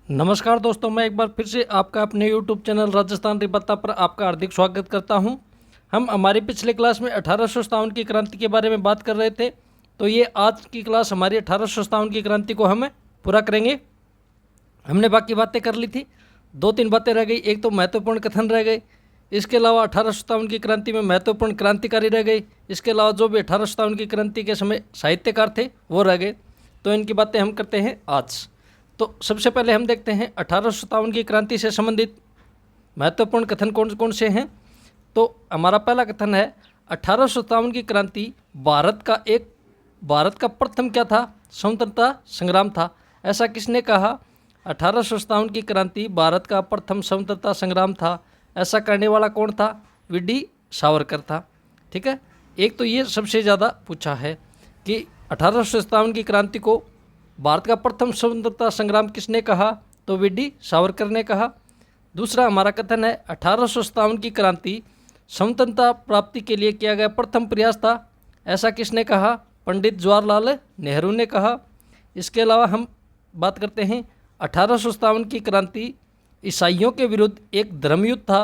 नमस्कार दोस्तों, मैं एक बार फिर से आपका अपने YouTube चैनल राजस्थान रिपत्ता पर आपका हार्दिक स्वागत करता हूं। हम हमारी पिछले क्लास में 1857 की क्रांति के बारे में बात कर रहे थे, तो ये आज की क्लास हमारी 1857 की क्रांति को हम पूरा करेंगे। हमने बाकी बातें कर ली थी, 2-3 बातें रह गई। एक तो महत्वपूर्ण कथन रह गए, इसके अलावा 1857 की क्रांति में महत्वपूर्ण क्रांतिकारी रह गए, इसके अलावा जो भी 1857 की क्रांति के समय साहित्यकार थे वो रह गए। तो इनकी बातें हम करते हैं आज। तो सबसे पहले हम देखते हैं 1857 की क्रांति से संबंधित महत्वपूर्ण कथन कौन कौन से हैं। तो हमारा पहला कथन है 1857 की क्रांति भारत का प्रथम क्या था? स्वतंत्रता संग्राम था। ऐसा किसने कहा? 1857 की क्रांति भारत का प्रथम स्वतंत्रता संग्राम था। ऐसा करने वाला कौन था? वी.डी. सावरकर था। ठीक है, एक तो ये सबसे ज़्यादा पूछा है कि 1857 की क्रांति को भारत का प्रथम स्वतंत्रता संग्राम किसने कहा? तो वी.डी. सावरकर ने कहा। दूसरा हमारा कथन है 1857 की क्रांति स्वतंत्रता प्राप्ति के लिए किया गया प्रथम प्रयास था। ऐसा किसने कहा? पंडित जवाहरलाल नेहरू ने कहा। इसके अलावा हम बात करते हैं 1857 की क्रांति ईसाइयों के विरुद्ध एक धर्मयुद्ध था।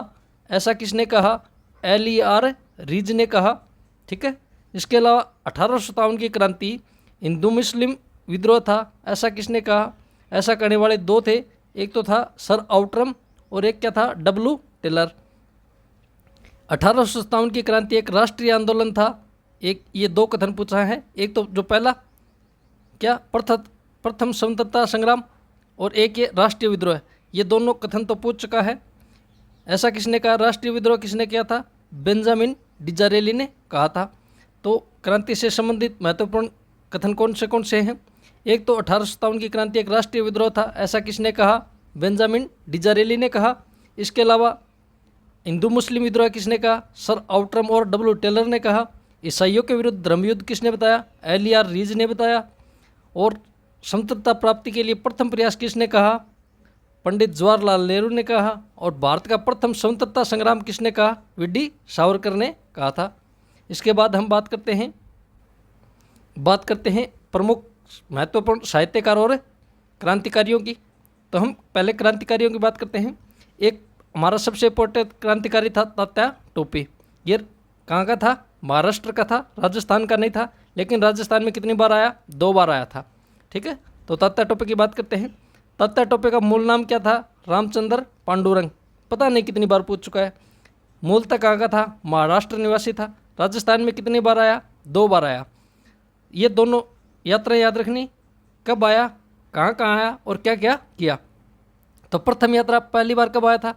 ऐसा किसने कहा? L.E.R. रीज ने कहा। ठीक है, इसके अलावा 1857 की क्रांति हिंदू मुस्लिम विद्रोह था। ऐसा किसने कहा? ऐसा करने वाले दो थे, एक तो था सर आउटरम और एक क्या था? W. टेलर। 1857 की क्रांति एक राष्ट्रीय आंदोलन था। एक ये दो कथन पूछा है, एक तो जो पहला क्या प्रथम स्वतंत्रता संग्राम और एक ये राष्ट्रीय विद्रोह। ये दोनों कथन तो पूछ चुका है। ऐसा किसने कहा? राष्ट्रीय विद्रोह किसने किया था? बेंजामिन डिजारेली ने कहा था। तो क्रांति से संबंधित महत्वपूर्ण कथन कौन से हैं? एक तो 1857 की क्रांति एक राष्ट्रीय विद्रोह था। ऐसा किसने कहा? बेंजामिन डिजारेली ने कहा। इसके अलावा हिंदू मुस्लिम विद्रोह किसने कहा? सर आउटरम और W. टेलर ने कहा। ईसाइयों के विरुद्ध धर्मयुद्ध किसने बताया? L.E.R. रीज ने बताया। और स्वतंत्रता प्राप्ति के लिए प्रथम प्रयास किसने कहा? पंडित जवाहरलाल नेहरू ने कहा। और भारत का प्रथम स्वतंत्रता संग्राम किसने कहा? वी.डी. सावरकर ने कहा था। इसके बाद हम बात करते हैं प्रमुख महत्वपूर्ण साहित्यकार और क्रांतिकारियों की। तो हम पहले क्रांतिकारियों की बात करते हैं। एक हमारा सबसे इम्पोर्टेंट क्रांतिकारी था तात्या टोपे। ये कहाँ का था? महाराष्ट्र का था, राजस्थान का नहीं था। लेकिन राजस्थान में कितनी बार आया? 2 बार आया था। ठीक है, तो तात्या टोपे की बात करते हैं। तात्या टोपे का मूल नाम क्या था? रामचंद्र पांडुरंग। पता नहीं कितनी बार पूछ चुका है। मूलतः कहाँ का था? महाराष्ट्र निवासी था। राजस्थान में कितनी बार आया? 2 बार आया। ये दोनों यात्रा याद रखनी, कब आया, कहाँ कहाँ आया और क्या क्या किया। तो प्रथम यात्रा पहली बार कब आया था?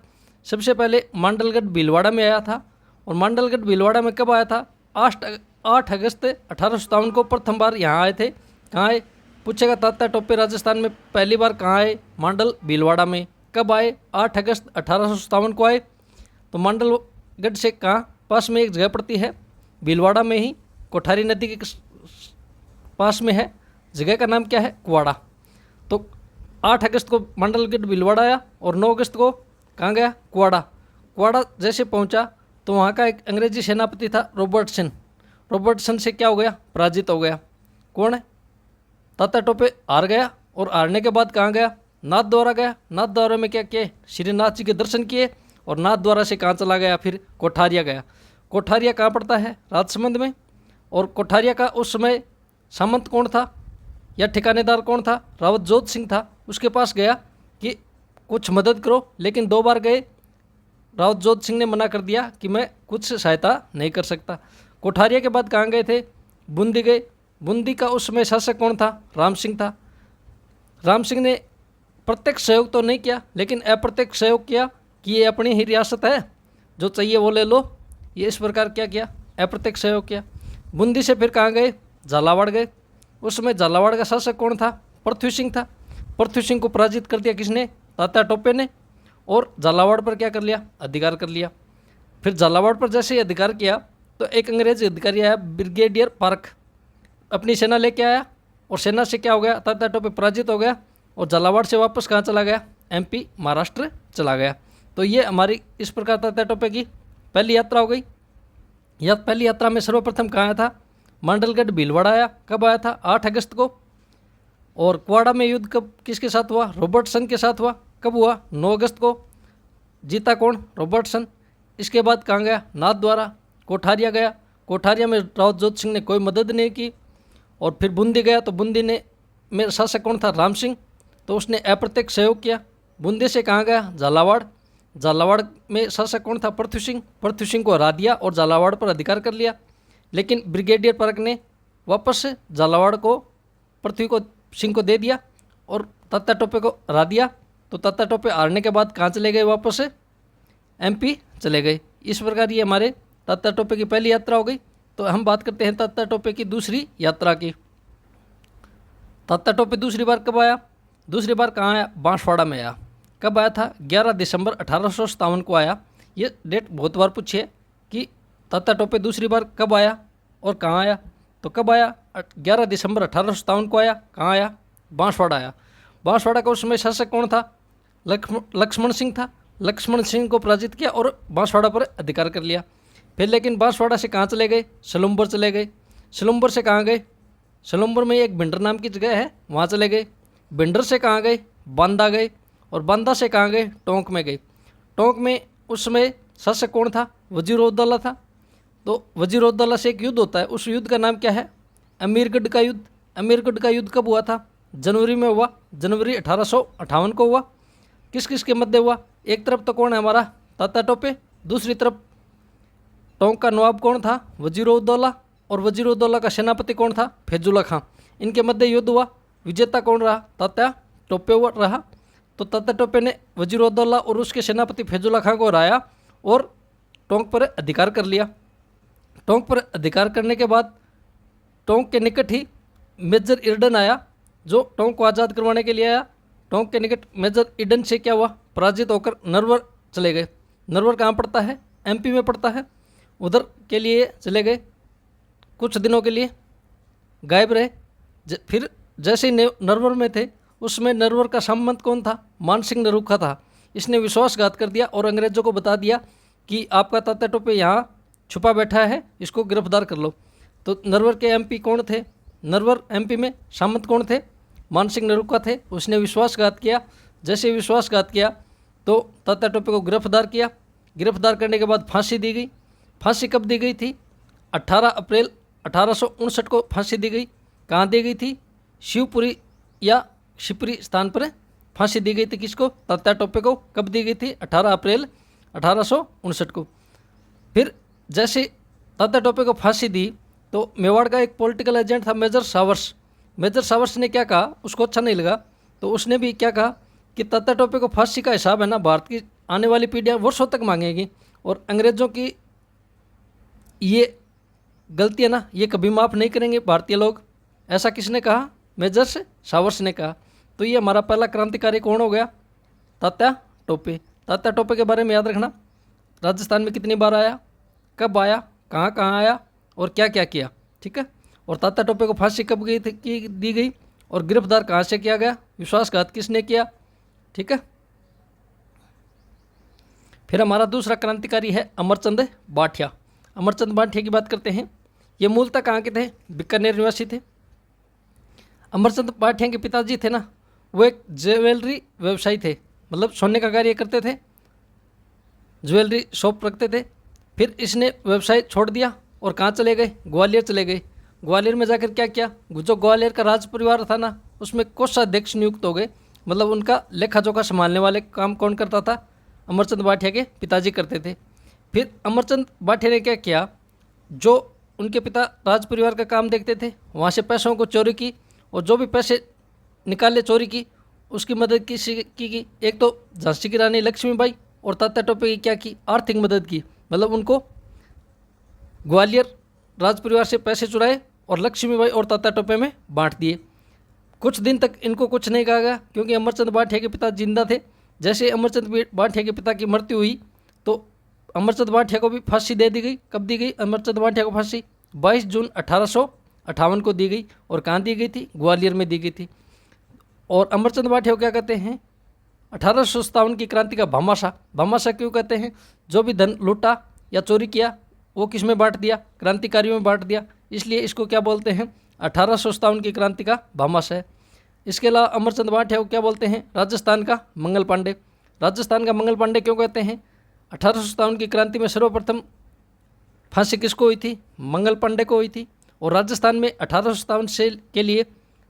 सबसे पहले मांडलगढ़ भीलवाड़ा में आया था। और मांडलगढ़ भीलवाड़ा में कब आया था? 8 अगस्त 1857 को प्रथम बार यहाँ आए थे। कहाँ आए? पूछेगा तात्या टोपे राजस्थान में पहली बार कहाँ आए? मांडल भीलवाड़ा में। कब आए? 8 अगस्त 1857 को आए। तो मांडलगढ़ से कहाँ पास में एक जगह पड़ती है? भीलवाड़ा में ही, कोठारी नदी के पास में है। जगह का नाम क्या है? कुवाड़ा। तो 8 अगस्त को मांडलगढ़ भीलवाड़ा आया और 9 अगस्त को कहाँ गया? कुवाड़ा। कुवाड़ा जैसे पहुंचा तो वहाँ का एक अंग्रेजी सेनापति था रॉबर्टसन। रॉबर्टसन से क्या हो गया? पराजित हो गया। कौन है? तात्या टोपे हार गया। और हारने के बाद कहाँ गया? नाथद्वारा गया। नाथद्वारा में क्या किए? श्रीनाथ जी के दर्शन किए। और नाथद्वारा से कहाँ चला गया? फिर कोठारिया गया। कोठारिया कहाँ पड़ता है? राजसमंद में। और कोठारिया का उस समय सामंत कौन था या ठिकानेदार कौन था? रावत जोत सिंह था। उसके पास गया कि कुछ मदद करो, लेकिन 2 बार गए। रावत जोत सिंह ने मना कर दिया कि मैं कुछ सहायता नहीं कर सकता। कोठारिया के बाद कहाँ गए थे? बूंदी गए। बूंदी का उस समय शासक कौन था? राम सिंह था। राम सिंह ने प्रत्यक्ष सहयोग तो नहीं किया, लेकिन अप्रत्यक्ष सहयोग किया कि ये अपनी ही रियासत है, जो चाहिए वो ले लो। ये इस प्रकार क्या किया? अप्रत्यक्ष सहयोग किया। बूंदी से फिर कहाँ गए? झालावाड़ गए। उस समय झालावाड़ का शासक कौन था? पृथ्वी सिंह था। पृथ्वी सिंह को पराजित कर दिया किसने? तात्या टोपे ने। और झालावाड़ पर क्या कर लिया? अधिकार कर लिया। फिर झालावाड़ पर जैसे ही अधिकार किया तो एक अंग्रेज अधिकारी आया, ब्रिगेडियर पार्क, अपनी सेना लेके आया। और सेना से क्या हो गया? तात्या टोपे पराजित हो गया और झालावाड़ से वापस कहाँ चला गया? MP महाराष्ट्र चला गया। तो ये हमारी इस प्रकार तात्या टोपे की पहली यात्रा हो गई। पहली यात्रा में सर्वप्रथम कहाँ आया था? मांडलगढ़ भीलवाड़ा आया। कब आया था? 8 अगस्त को। और क्वाडा में युद्ध कब किसके साथ हुआ? रॉबर्टसन के साथ हुआ। कब हुआ? 9 अगस्त को। जीता कौन? रॉबर्टसन। इसके बाद कहाँ गया? नाथ द्वारा। कोठारिया गया। कोठारिया में राव जोत सिंह ने कोई मदद नहीं की। और फिर बूंदी गया तो बूंदी में शासक कौन था? राम सिंह। तो उसने अप्रत्यक्ष सहयोग किया। बूंदी से कहाँ गया? झालावाड़। झालावाड़ में शासक कौन था? पृथ्वी सिंह। पृथ्वी सिंह को हरा दिया और झालावाड़ पर अधिकार कर लिया। लेकिन ब्रिगेडियर परक ने वापस से झालावाड़ को पृथ्वी को सिंह को दे दिया और तात्या टोपे को हरा दिया। तो तात्या टोपे हारने के बाद कहाँ चले गए? वापस से MP चले गए। इस प्रकार ये हमारे तात्या टोपे की पहली यात्रा हो गई। तो हम बात करते हैं तात्या टोपे की दूसरी यात्रा की। तात्या टोपे दूसरी बार कब आया? दूसरी बार कहाँ आया? बांसवाड़ा में आया। कब आया था? 11 दिसंबर 1857 को आया। ये डेट बहुत बार पूछी है कि तात्या टोपे दूसरी बार कब आया और कहाँ आया। तो कब आया? 11 दिसंबर 1857 को आया। कहाँ आया? बांसवाड़ा आया। बांसवाड़ा का उस समय शासक कौन था? लक्ष्मण सिंह था। लक्ष्मण सिंह को पराजित किया और बांसवाड़ा पर अधिकार कर लिया। फिर लेकिन बांसवाड़ा से कहाँ चले गए? सलुम्बर चले गए। सलुम्बर से कहाँ गए? सलुम्बर में एक भिंडर नाम की जगह है, वहाँ चले गए। भिंडर से कहाँ गए? बांदा गए। और बांदा से कहाँ गए? टोंक में गए। टोंक में उस समय शासक कौन था? वजीर-उद-दौला था। तो वजीर-उद-दौला से एक युद्ध होता है, उस युद्ध का नाम क्या है? अमीरगढ़ का युद्ध। अमीरगढ़ का युद्ध कब हुआ था? जनवरी में हुआ। जनवरी 1858 को हुआ। किस किस के मध्य हुआ? एक तरफ तो कौन है हमारा? तात्या टोपे। दूसरी तरफ टोंक का नवाब कौन था? वजीर-उद-दौला। और वजीर-उद-दौला का सेनापति कौन था? फैजुल्ला खां। इनके मध्य युद्ध हुआ। विजेता कौन रहा? तात्या टोपे रहा। तो तात्या टोपे ने वजीर-उद-दौला और उसके सेनापति फैजुल्ला खां को हराया और टोंक पर अधिकार कर लिया। टोंक पर अधिकार करने के बाद टोंक के निकट ही मेजर इर्डन आया, जो टोंक को आज़ाद करवाने के लिए आया। टोंक के निकट मेजर इर्डन से क्या हुआ? पराजित होकर नरवर चले गए। नरवर कहाँ पड़ता है? MP में पड़ता है। उधर के लिए चले गए, कुछ दिनों के लिए गायब रहे। फिर जैसे ही नरवर में थे, उसमें नरवर का सामंत कौन था? मानसिंह नरूखा था। इसने विश्वासघात कर दिया और अंग्रेज़ों को बता दिया कि आपका तात्या टोपे यहाँ छुपा बैठा है, इसको गिरफ्तार कर लो। तो नरवर के MP कौन थे? नरवर MP में सामंत कौन थे? मानसिंह नरूखा थे। उसने विश्वासघात किया। जैसे विश्वासघात किया तो तात्या टोपे को गिरफ्तार किया। गिरफ्तार करने के बाद फांसी दी गई। फांसी कब दी गई थी? 18 अप्रैल 1859 को फांसी दी गई। कहाँ दी गई थी? शिवपुरी या शिवपुरी स्थान पर फांसी दी गई थी। किसको? तात्या टोपे को। कब दी गई थी? 18 अप्रैल 1859 को। फिर जैसे तात्या टोपे को फांसी दी तो मेवाड़ का एक पॉलिटिकल एजेंट था मेजर सावर्स। मेजर सावर्स ने क्या कहा? उसको अच्छा नहीं लगा, तो उसने भी क्या कहा कि तात्या टोपे को फांसी का हिसाब है ना, भारत की आने वाली पीढ़ियाँ वर्षों तक मांगेगी और अंग्रेज़ों की ये गलती है ना, ये कभी माफ़ नहीं करेंगे भारतीय लोग। ऐसा किसने कहा? मेजर सावर्स ने कहा। तो ये हमारा पहला क्रांतिकारी कौन हो गया? तात्या टोपे। तात्या टोपे के बारे में याद रखना, राजस्थान में कितनी बार आया, कब आया, कहाँ कहाँ आया और क्या क्या किया, ठीक है। और तात्या टोपे को फांसी कब दी गई और गिरफ्तार कहाँ से किया गया, विश्वासघात किसने किया, ठीक है। फिर हमारा दूसरा क्रांतिकारी है अमरचंद बाठिया। अमरचंद बाठिया की बात करते हैं। ये मूलतः कहाँ के थे? बीकानेर निवासी थे। अमरचंद बाठिया के पिताजी थे ना, वो एक ज्वेलरी व्यवसायी थे, मतलब सोने का कार्य करते थे, ज्वेलरी शॉप रखते थे। फिर इसने व्यवसाय छोड़ दिया और कहाँ चले गए? ग्वालियर चले गए। ग्वालियर में जाकर क्या किया? जो ग्वालियर का राज परिवार था ना, उसमें कोषाध्यक्ष नियुक्त हो गए, मतलब उनका लेखा जोखा संभालने वाले काम कौन करता था? अमरचंद बाठिया के पिताजी करते थे। फिर अमरचंद बाठिया ने क्या किया? जो उनके पिता राज परिवार का काम देखते थे, वहाँ से पैसों को चोरी की और जो भी पैसे निकाले चोरी की, उसकी मदद की। एक तो झांसी की रानी लक्ष्मीबाई और तात्या टोपे की क्या की? आर्थिक मदद की, मतलब उनको ग्वालियर राज परिवार से पैसे चुराए और लक्ष्मीबाई और तात्या टोपे में बांट दिए। कुछ दिन तक इनको कुछ नहीं कहा गया क्योंकि अमरचंद बाठिया के पिता जिंदा थे। जैसे अमरचंद बाठिया के पिता की मृत्यु हुई तो अमरचंद बाठिया को भी फांसी दे दी गई। कब दी गई अमरचंद बाठिया को फांसी? 22 जून 1858 को दी गई। और कहाँ दी गई थी? ग्वालियर में दी गई थी। और अमरचंद बाठिया को क्या कहते हैं? 1857 की क्रांति का भामाशाह। भामाशाह क्यों कहते हैं? जो भी धन लूटा या चोरी किया वो किस में बांट दिया? क्रांतिकारियों में बांट दिया, इसलिए इसको क्या बोलते हैं? 1857 की क्रांति का भामाशाह। इसके अलावा अमरचंद भाटिया को क्या बोलते हैं? राजस्थान का मंगल पांडे। राजस्थान का मंगल पांडे क्यों कहते हैं? 1857 की क्रांति में सर्वप्रथम फांसी किसको हुई थी? मंगल पांडे को हुई थी। और राजस्थान में 1857 से के लिए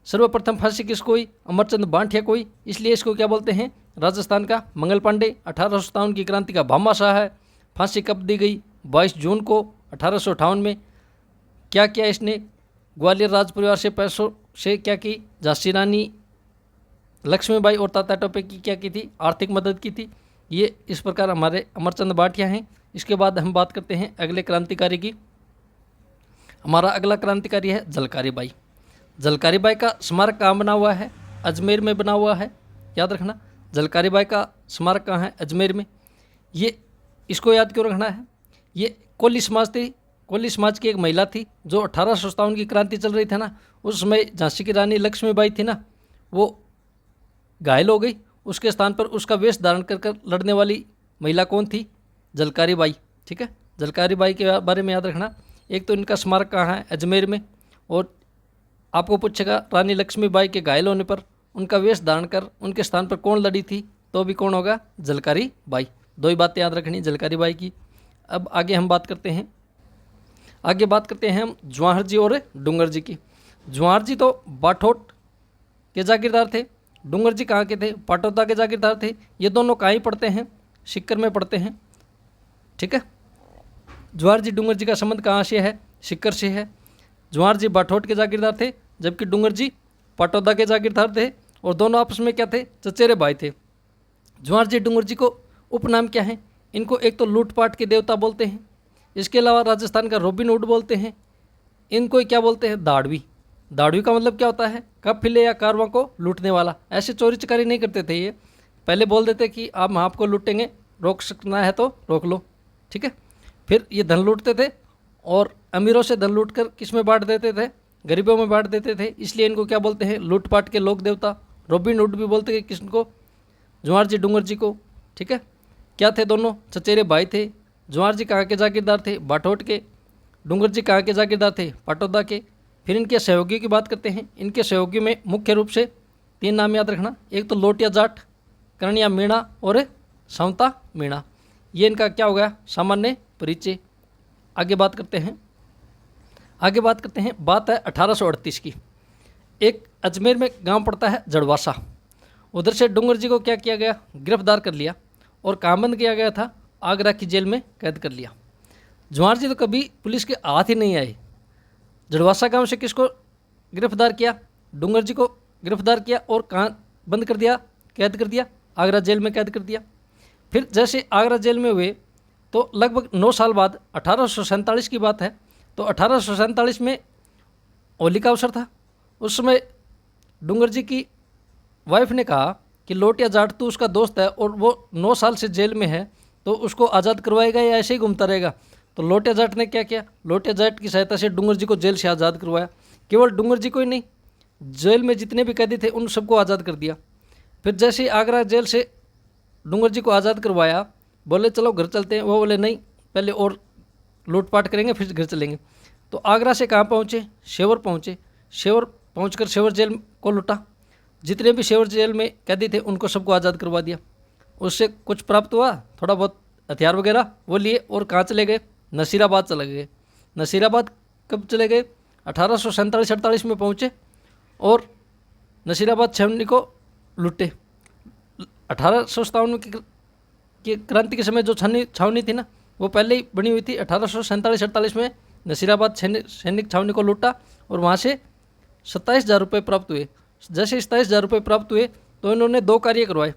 सर्वप्रथम फांसी किसको हुई? अमरचंद भाटिया को हुई। इसलिए इसको क्या बोलते हैं? राजस्थान का मंगल पांडे। 1857 की क्रांति का भामाशाह है। फांसी कब दी गई? 22 जून को 1858 में। क्या किया इसने? ग्वालियर राज परिवार से पैसों से क्या की? झांसी रानी लक्ष्मीबाई और तात्या टोपे की क्या की थी? आर्थिक मदद की थी। ये इस प्रकार हमारे अमरचंद भाटिया हैं। इसके बाद हम बात करते हैं अगले क्रांतिकारी की। हमारा अगला क्रांतिकारी है झलकारी बाई। झलकारी बाई का स्मारक कहाँ बना हुआ है? अजमेर में बना हुआ है, याद रखना। झलकारी बाई का स्मारक कहाँ है? अजमेर में। ये इसको याद क्यों रखना है? ये कोली समाज थी। कोली समाज की एक महिला थी जो 1857 की क्रांति चल रही थी ना, उस समय झांसी की रानी लक्ष्मीबाई थी ना, वो घायल हो गई। उसके स्थान पर उसका वेश धारण कर लड़ने वाली महिला कौन थी? झलकारी बाई। ठीक है, झलकारी बाई के बारे में याद रखना। एक तो इनका स्मारक कहाँ है? अजमेर में। और आपको पूछेगा रानी लक्ष्मीबाई के घायल होने पर उनका वेश धारण कर उनके स्थान पर कौन लड़ी थी, तो भी कौन होगा? झलकारी बाई। दो ही बातें याद रखनी झलकारी बाई की। अब आगे हम बात करते हैं हम जवाहर जी और डूंगर जी की। जवाहर जी तो बाठोट के जागीरदार थे। डूंगर जी कहाँ के थे? पाटौदा के जागीरदार थे। ये दोनों कहाँ ही पढ़ते हैं? सिक्कर में पढ़ते हैं। ठीक है, जवाहर जी डूंगर जी का संबंध कहाँ से है? सिक्कर से है। जवाहर जी बाठोट के जागीरदार थे, जबकि डूंगर जी पाटौदा के जागीरदार थे। और दोनों आपस में क्या थे? चचेरे भाई थे। जवाहर जी डूंगर जी को उपनाम क्या है? इनको एक तो लूटपाट के देवता बोलते हैं, इसके अलावा राजस्थान का रॉबिन हुड बोलते हैं। इनको क्या बोलते हैं? दाड़वी। दाड़वी का मतलब क्या होता है? काफिले या कारवां को लूटने वाला। ऐसे चोरी चकारी नहीं करते थे ये, पहले बोल देते कि आप आपको लूटेंगे, रोक सकना है तो रोक लो। ठीक है, फिर ये धन लूटते थे और अमीरों से धन लूट कर किस में बांट देते थे? गरीबों में बांट देते थे। इसलिए इनको क्या बोलते हैं? लूटपाट के लोक देवता। रॉबिन हुड भी बोलते हैं किसको? जवाहर जी डूंगर जी को। ठीक है, क्या थे? दोनों चचेरे भाई थे। जवाहर जी कहाँ के जागीरदार थे? बाठोट के। डूंगर जी कहाँ के जागीरदार थे? पाटौदा के। फिर इनके सहयोगी की बात करते हैं। इनके सहयोगी में मुख्य रूप से 3 नाम याद रखना। एक तो लोटिया जाट, करणिया मीणा और सावंता मीणा। ये इनका क्या हो गया? सामान्य परिचय। आगे बात करते हैं बात है 1838 की। एक अजमेर में गांव पड़ता है जड़वासा। उधर से डूंगर जी को क्या किया गया? गिरफ्तार कर लिया और कहाँ बंद किया गया था? आगरा की जेल में कैद कर लिया। जवाहर जी तो कभी पुलिस के हाथ ही नहीं आए। जड़वासा गांव से किसको गिरफ्तार किया? डूंगर जी को गिरफ्तार किया और कहाँ बंद कर दिया? कैद कर दिया, आगरा जेल में कैद कर दिया। फिर जैसे आगरा जेल में हुए तो लगभग 9 साल बाद 1847 की बात है, तो 1847 में होली का अवसर था। उस समय डूंगर जी की वाइफ ने कहा कि लोटिया जाट तू उसका दोस्त है और वो 9 साल से जेल में है, तो उसको आज़ाद करवाएगा या ऐसे ही घूमता रहेगा? तो लोटिया जाट ने क्या किया? लोटिया जाट की सहायता से डूंगर जी को जेल से आज़ाद करवाया। केवल डूंगर जी को ही नहीं, जेल में जितने भी कैदी थे उन सबको आज़ाद कर दिया। फिर जैसे ही आगरा जेल से डूंगर जी को आज़ाद करवाया, बोले चलो घर चलते हैं। वो बोले नहीं, पहले और लूटपाट करेंगे फिर घर चलेंगे। तो आगरा से कहाँ पहुँचे? शेवर पहुँचे। शेवर पहुँचकर शेवर जेल को लूटा। जितने भी शेवर जेल में कैदी थे उनको सबको आज़ाद करवा दिया। उससे कुछ प्राप्त हुआ, थोड़ा बहुत हथियार वगैरह वो लिए और कहाँ चले गए? नसीराबाद चले गए। नसीराबाद कब चले गए? 1847-48 में पहुँचे और नसीराबाद छावनी को लूटे। 1857 की क्रांति के समय जो छावनी थी ना, वो पहले ही बनी हुई थी। 1847-48 में नसीराबाद सैनिक छावनी को लूटा और वहाँ से 27,000 रुपये प्राप्त हुए। जैसे 27,000 रुपये प्राप्त हुए तो इन्होंने 2 कार्य करवाए।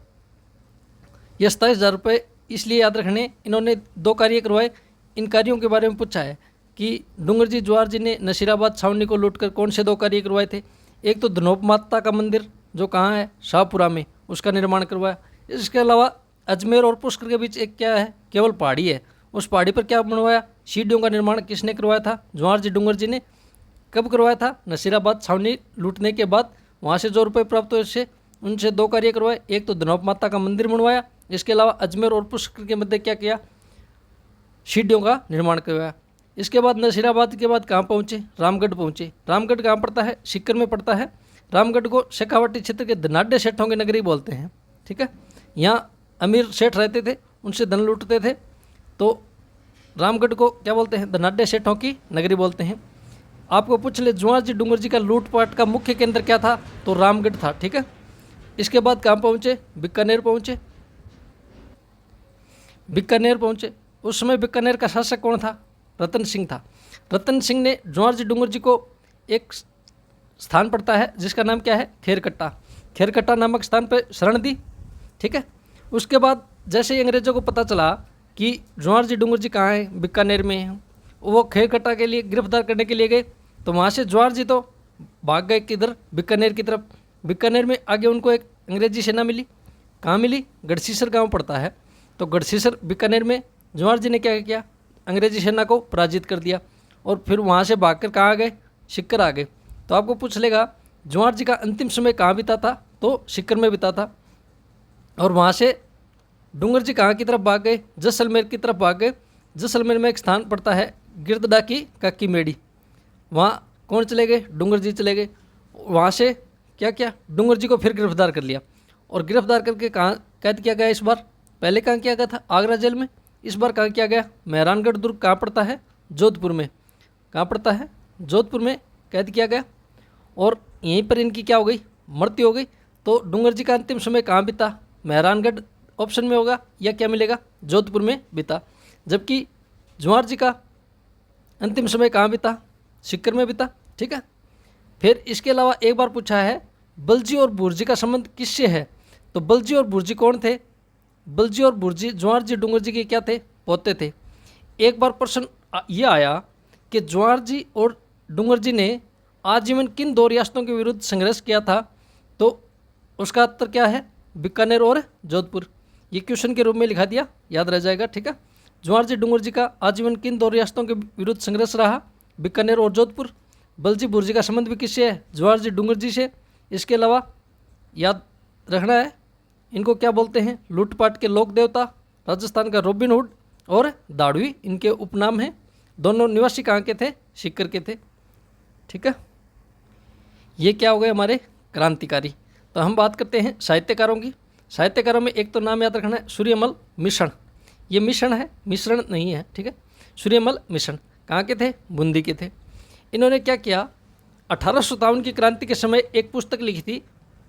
ये 27,000 रुपये इसलिए याद रखने, इन्होंने 2 कार्य करवाए। इन कार्यों के बारे में पूछा है कि डूंगर जी जवाहर जी ने नसीराबाद छावनी को लूटकर कौन से 2 कार्य करवाए थे? एक तो धनोप माता का मंदिर जो कहाँ है? शाहपुरा में, उसका निर्माण करवाया। इसके अलावा अजमेर और पुष्कर के बीच एक क्या है? केवल पहाड़ी है। उस पहाड़ी पर क्या बनवाया? सीढ़ियों का निर्माण किसने करवाया था? जवाहर जी डूंगर जी ने। कब करवाया था? नसीराबाद छावनी लूटने के बाद वहाँ से जो रुपये प्राप्त हुए उससे उनसे 2 कार्य करवाए। एक तो धनोप माता का मंदिर बनवाया, इसके अलावा अजमेर और पुष्कर के मध्य क्या किया? सीढ़ियों का निर्माण करवाया। इसके बाद नसीराबाद के बाद कहाँ पहुँचे? रामगढ़ पहुँचे। रामगढ़ कहाँ पड़ता है? सीकर में पड़ता है। रामगढ़ को शेखावाटी क्षेत्र के धनाढ़ सेठों की नगरी बोलते हैं। ठीक है, यहाँ अमीर सेठ रहते थे, उनसे धन लूटते थे, तो रामगढ़ को क्या बोलते हैं? धनाढ़ सेठों की नगरी बोलते हैं। आपको पूछ ले जवाहर जी डूंगर जी का लूटपाट का मुख्य केंद्र क्या था? तो रामगढ़ था। ठीक है, इसके बाद कहाँ पहुँचे? बीकानेर पहुँचे। बीकानेर पहुँचे, उस समय बीकानेर का शासक कौन था? रतन सिंह था। रतन सिंह ने जवाहर जी डूंगर जी को एक स्थान पड़ता है जिसका नाम क्या है? खेरकट्टा। खेरकट्टा नामक स्थान पर शरण दी। ठीक है, उसके बाद जैसे ही अंग्रेज़ों को पता चला कि जवाहर जी डूंगर जी कहाँ हैं? बीकानेर में हैं, वो खेरकट्टा के लिए गिरफ्तार करने के लिए गए। तो वहाँ से जवाहर जी तो भाग गए किधर? बीकानेर की तरफ। बीकानेर में आगे उनको एक अंग्रेजी सेना मिली। कहाँ मिली? गढ़सीसर गांव पड़ता है। तो गढ़सीसर बीकानेर में जवाहर जी ने क्या किया? अंग्रेजी सेना को पराजित कर दिया और फिर वहाँ से भागकर कहाँ आ गए? सिक्कर आ गए। तो आपको पूछ लेगा जवाहर जी का अंतिम समय कहाँ बीता था? तो सिक्कर में बीता था। और वहाँ से डूंगर जी कहाँ की तरफ भाग गए? जैसलमेर की तरफ भाग गए। जैसलमेर में एक स्थान पड़ता है गिरदड़ा की काकी मेड़ी, वहाँ कौन चले गए? डूंगर जी चले गए। वहाँ से क्या किया? डूंगर जी को फिर गिरफ्तार कर लिया और गिरफ्तार करके कहाँ कैद किया गया? इस बार पहले कहाँ किया गया था? आगरा जेल में। इस बार कहाँ किया गया? मेहरानगढ़ दुर्ग कहाँ पड़ता है? जोधपुर में। कहाँ पड़ता है? जोधपुर में कैद किया गया और यहीं पर इनकी क्या हो गई? मृत्यु हो गई। तो डूंगर जी का अंतिम समय कहाँ बीता? मेहरानगढ़ ऑप्शन में होगा या क्या मिलेगा? जोधपुर में बीता। जबकि जवाहर जी का अंतिम समय कहाँ बीता? सिक्कर में बीता। ठीक है, फिर इसके अलावा एक बार पूछा है बलजी और बुरजी का संबंध किससे है? तो बलजी और बुरजी कौन थे? बलजी और बुरजी जवाहर जी डूंगर जी के क्या थे? पोते थे। एक बार प्रश्न ये आया कि जवाहर जी और डूंगर जी ने आजीवन किन दो रियासतों के विरुद्ध संघर्ष किया था? तो उसका उत्तर क्या है? बीकानेर और जोधपुर। ये क्वेश्चन के रूप में लिखा दिया, याद रह जाएगा। ठीक है, जवाहर जी डूंगर जी का आजीवन किन दो रियासतों के विरुद्ध संघर्ष रहा? बीकानेर और जोधपुर। बलजी बुरजी का संबंध भी किससे है? जवाहर जी डूंगर जी से। इसके अलावा याद रखना है इनको क्या बोलते हैं? लूटपाट के लोक देवता, राजस्थान का रॉबिन हुड और दाड़वी इनके उपनाम हैं। दोनों निवासी कहाँ के थे? सिक्कर के थे। ठीक है, ये क्या हो गए? हमारे क्रांतिकारी। तो हम बात करते हैं साहित्यकारों की। साहित्यकारों में एक तो नाम याद रखना है सूर्यमल मिश्रण। ये मिश्रण है, मिश्रण नहीं है। ठीक है, सूर्यमल मिश्रण कहाँ के थे? बूंदी के थे। इन्होंने क्या किया? 1857 की क्रांति के समय एक पुस्तक लिखी थी,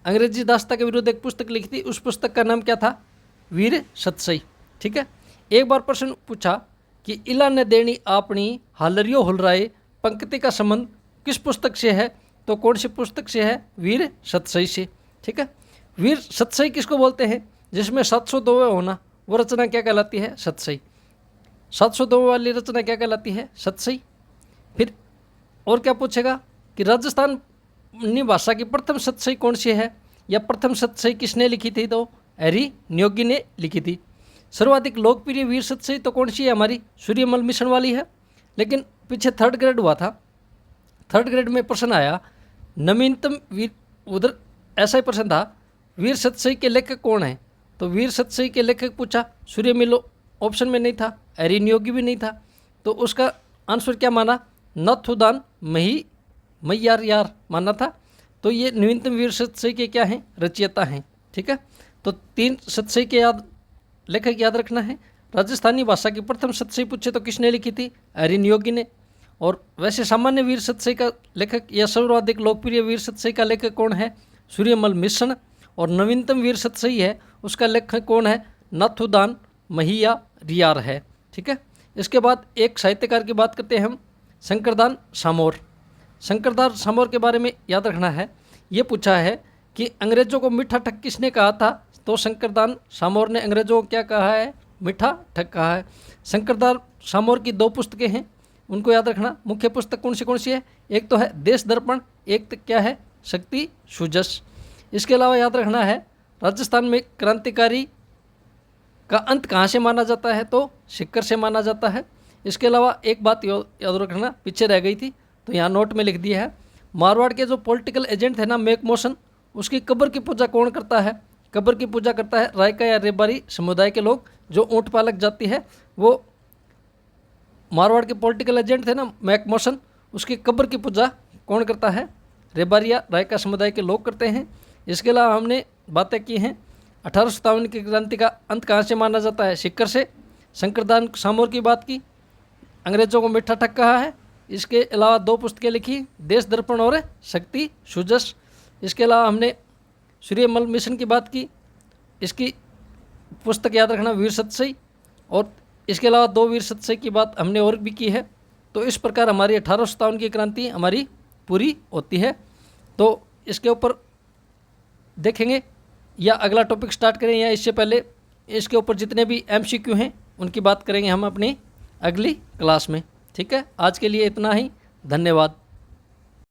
अंग्रेजी दास्ता के विरुद्ध एक पुस्तक लिखी थी। उस पुस्तक का नाम क्या था? वीर सतसई। ठीक है, एक बार प्रश्न पूछा कि इला ने देनी आपनी हालरियो हुलराए पंक्ति का संबंध किस पुस्तक से है? तो कौन सी पुस्तक से है? वीर सतसई से। ठीक है, वीर सतसई किसको बोलते हैं? जिसमें 702 होना, वो रचना क्या कहलाती है? सतसई। 702 वाली रचना क्या कहलाती है? सतसई। फिर और क्या पूछेगा कि राजस्थानी भाषा की प्रथम सतसई कौन सी है, या प्रथम सतसई किसने लिखी थी? तो हैरी न्योगी ने लिखी थी। सर्वाधिक लोकप्रिय वीर सतसई तो कौन सी है? हमारी सूर्यमल मिश्रण वाली है। लेकिन पीछे थर्ड ग्रेड हुआ था, थर्ड ग्रेड में प्रश्न आया नवीनतम वीर, उधर ऐसा ही प्रश्न था वीर सतसई के लेखक कौन है? तो वीर सतसई के लेखक पूछा, सूर्यमल ऑप्शन में नहीं था, हैरी न्योगी भी नहीं था। तो उसका आंसर क्या माना? नथुदान मैयार यार माना था। तो ये नवीनतम वीर सतसई के क्या हैं? रचयिता हैं। ठीक है, तो 3 सतसई के लेखक याद रखना है। राजस्थानी भाषा की प्रथम सतसई पूछे तो किसने लिखी थी? हैरी न्योगी ने। और वैसे सामान्य वीर सतसई का लेखक या सर्वाधिक लोकप्रिय वीर सतसई का लेखक कौन है? सूर्यमल मिश्रण। और नवीनतम वीर सतसई है उसका लेखक कौन है? नाथुदान मैयार है। ठीक है, इसके बाद एक साहित्यकार की बात करते हैं हम, शंकरदान सामोर। शंकरदान सामोर के बारे में याद रखना है। ये पूछा है कि अंग्रेजों को मीठा ठग किसने कहा था? तो शंकरदान सामोर ने अंग्रेजों को क्या कहा है? मीठा ठग कहा है। शंकरदान सामोर की 2 पुस्तकें हैं, उनको याद रखना। मुख्य पुस्तक कौन सी है? एक तो है देश दर्पण, एक तो क्या है? शक्ति सुजस। इसके अलावा याद रखना है राजस्थान में क्रांतिकारी का अंत कहाँ से माना जाता है? तो सिक्कर से माना जाता है। इसके अलावा एक बात याद रखना, पीछे रह गई थी तो यहाँ नोट में लिख दिया है। मारवाड़ के जो पॉलिटिकल एजेंट थे ना मैकमोहन, उसकी कब्र की पूजा कौन करता है? कब्र की पूजा करता है रायका या रेबारी समुदाय के लोग, जो ऊँट पालक जाति है। वो मारवाड़ के पॉलिटिकल एजेंट थे ना मैकमोहन, उसकी कब्र की पूजा कौन करता है? रेबारिया रायका समुदाय के लोग करते हैं। इसके अलावा हमने बातें की हैं 1857 की क्रांति का अंत कहाँ से माना जाता है, सीकर से। शंकरदान सामोर की बात की, अंग्रेजों को मिठा ठग कहा है। इसके अलावा 2 पुस्तकें लिखी, देश दर्पण और शक्ति सुजस। इसके अलावा हमने सूर्यमल मिशन की बात की, इसकी पुस्तक याद रखना वीर सतसई। और इसके अलावा 2 वीर सतसई की बात हमने और भी की है। तो इस प्रकार हमारी 1857 की क्रांति हमारी पूरी होती है। तो इसके ऊपर देखेंगे या अगला टॉपिक स्टार्ट करें, या इससे पहले इसके ऊपर जितने भी MCQ हैं उनकी बात करेंगे हम अपनी अगली क्लास में। ठीक है, आज के लिए इतना ही, धन्यवाद।